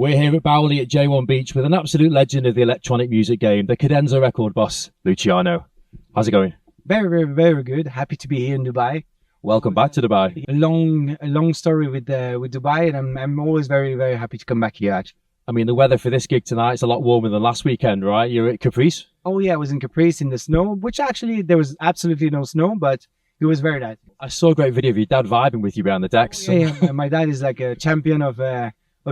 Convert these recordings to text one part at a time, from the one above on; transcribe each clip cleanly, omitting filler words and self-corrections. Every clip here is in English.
We're here at Baoli at J1 Beach with an absolute legend of the electronic music game, the Cadenza record boss, Luciano. How's it going? Very, very, very good. Happy to be here in Dubai. Welcome back to Dubai. A long story with Dubai, and I'm always very, very happy to come back here. Actually. I mean, the weather for this gig tonight is a lot warmer than last weekend, right? You're at Caprice? Oh yeah, I was in Caprice in the snow, which actually there was absolutely no snow, but it was very nice. I saw a great video of your dad vibing with you behind the decks. Oh, yeah. My dad is like a champion of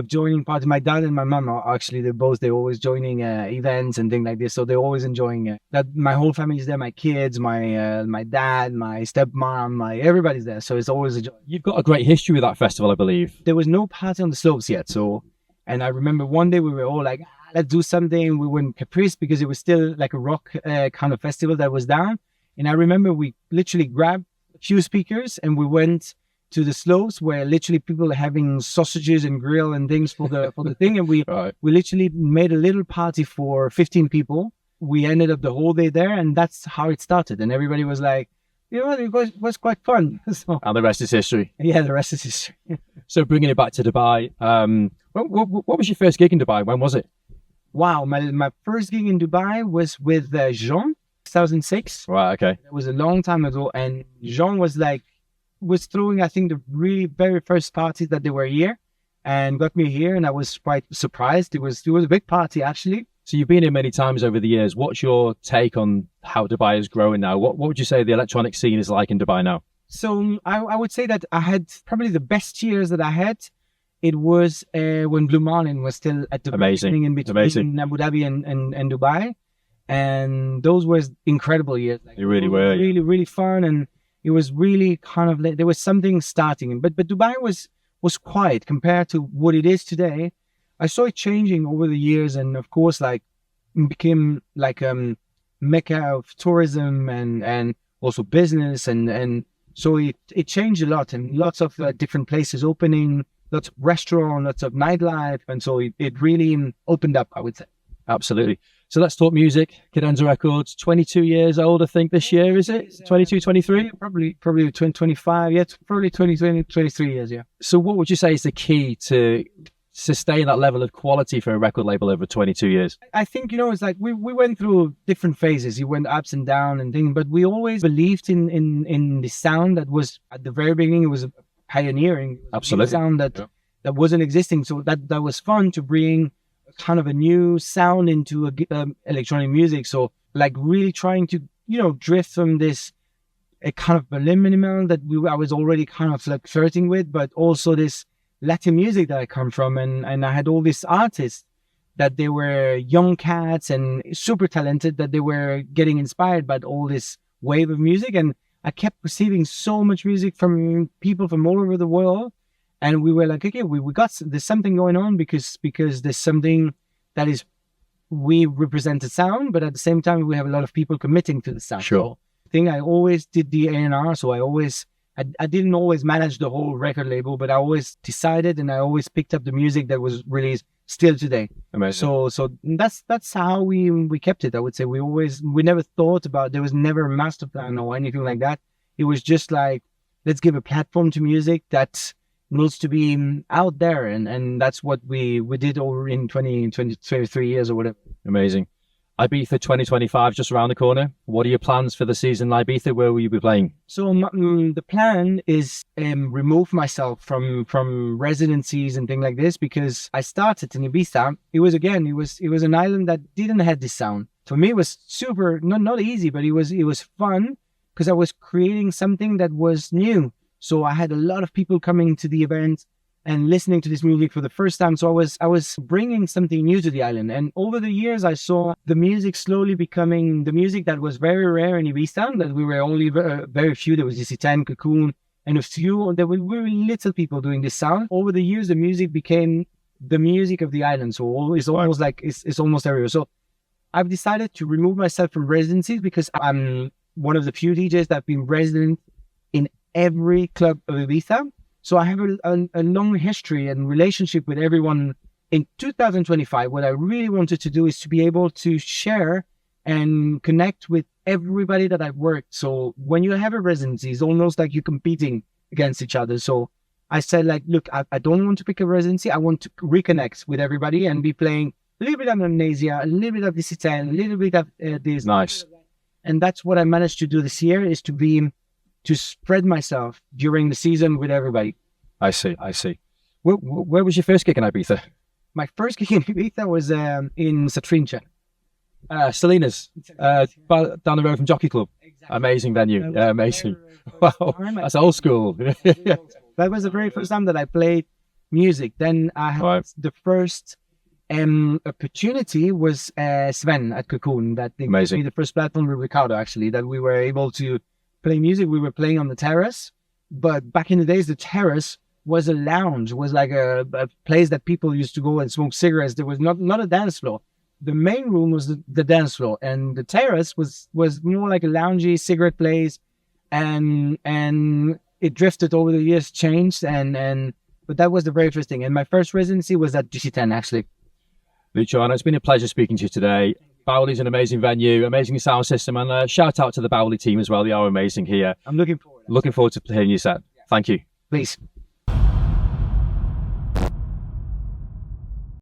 joining parties. My dad and my mom are actually they're always joining events and things like this, so they're always enjoying that. My whole family is there, my kids, my dad, my stepmom, everybody's there, so it's always a joy. You've got a great history with that festival, I believe. There was no party on the slopes yet, and I remember one day we were all like, let's do something. We went Caprice because it was still like a rock kind of festival that was down, and I remember we literally grabbed a few speakers and we went to the slopes where literally people are having sausages and grill and things for the thing, and we literally made a little party for 15 people. We ended up the whole day there, and that's how it started. And everybody was like, you know, it was quite fun. So, and the rest is history. Yeah, the rest is history. So bringing it back to Dubai, what was your first gig in Dubai? When was it? Wow, my first gig in Dubai was with Jean, 2006. Right, okay. It was a long time ago, and Jean was throwing, I think, the really very first party that they were here, and got me here, and I was quite surprised. It was a big party, actually. So you've been here many times over the years. What's your take on how Dubai is growing now? What would you say the electronic scene is like in Dubai now? So I would say that I had probably the best years that I had. It was when Blue Marlin was still at the beginning in between Abu Dhabi and Dubai, and those were incredible years. They really were. Really, really fun, and it was really kind of like there was something starting. But Dubai was quiet compared to what it is today. I saw it changing over the years, and of course, like became like mecca of tourism and also business, and so it changed a lot, and lots of different places opening, lots of restaurants, lots of nightlife, and so it really opened up, I would say. Absolutely. So let's talk music. Cadenza Records, 22 years old, I think, this year, is it? 22, 23? Probably 25, yeah, probably 23 years, yeah. So what would you say is the key to sustain that level of quality for a record label over 22 years? I think, it's like we went through different phases. You went ups and down and things, but we always believed in the sound that was, at the very beginning, it was pioneering. Absolutely. Sound that wasn't existing. So that was fun to bring kind of a new sound into electronic music. So like really trying to drift from this a kind of Berlin minimal that I was already kind of like flirting with, but also this Latin music that I come from, and I had all these artists that they were young cats and super talented, that they were getting inspired by all this wave of music, and I kept receiving so much music from people from all over the world. And we were like, okay, there's something going on because there's something that is, we represent the sound, but at the same time, we have a lot of people committing to the sound. Sure. So I think I always did the A&R, so I didn't always manage the whole record label, but I always decided and I always picked up the music that was released still today. Amazing. So that's how we kept it. I would say we never thought about, there was never a master plan or anything like that. It was just like, let's give a platform to music that needs to be out there, and that's what we did over in 23 years or whatever. Amazing. Ibiza 2025 just around the corner. What are your plans for the season in Ibiza? Where will you be playing? So the plan is remove myself from residencies and things like this, because I started in Ibiza. It was an island that didn't have this sound. For me, it was super not easy, but it was fun because I was creating something that was new. So I had a lot of people coming to the event and listening to this music for the first time. So I was bringing something new to the island. And over the years, I saw the music slowly becoming the music that was very rare in Ibiza, that we were only very few. There was DC-10, Cocoon, and a few. There were very little people doing this sound. Over the years, the music became the music of the island. So it's almost like it's almost everywhere. So I've decided to remove myself from residencies because I'm one of the few DJs that have been resident in every club of Ibiza. So I have a long history and relationship with everyone. In 2025, what I really wanted to do is to be able to share and connect with everybody that I've worked. So when you have a residency, it's almost like you're competing against each other. So I said like, look, I don't want to pick a residency. I want to reconnect with everybody and be playing a little bit of Amnesia, a little bit of this Italian, a little bit of this. Nice. And that's what I managed to do this year, is to spread myself during the season with everybody. I see. Where was your first gig in Ibiza? My first gig in Ibiza was in Satrincha. Selena's, down the road from Jockey Club. Exactly. Amazing venue. Yeah, amazing. Wow, that's old school. That was the very first time that I played music. Then I had the first opportunity was Sven at Cocoon. That gave me the first platform with Ricardo, actually, that we were able to play music. We were playing on the terrace, but back in the days, the terrace was a lounge, was like a place that people used to go and smoke cigarettes. There was not a dance floor. The main room was the dance floor, and the terrace was more like a loungy cigarette place, and it drifted over the years, changed, but that was the very first thing. And my first residency was at GC10, actually. Luciano, it's been a pleasure speaking to you today. Baoli's an amazing venue, amazing sound system, and shout out to the Baoli team as well. They are amazing here. I'm looking forward. Looking forward to hearing you set. Thank you. Please.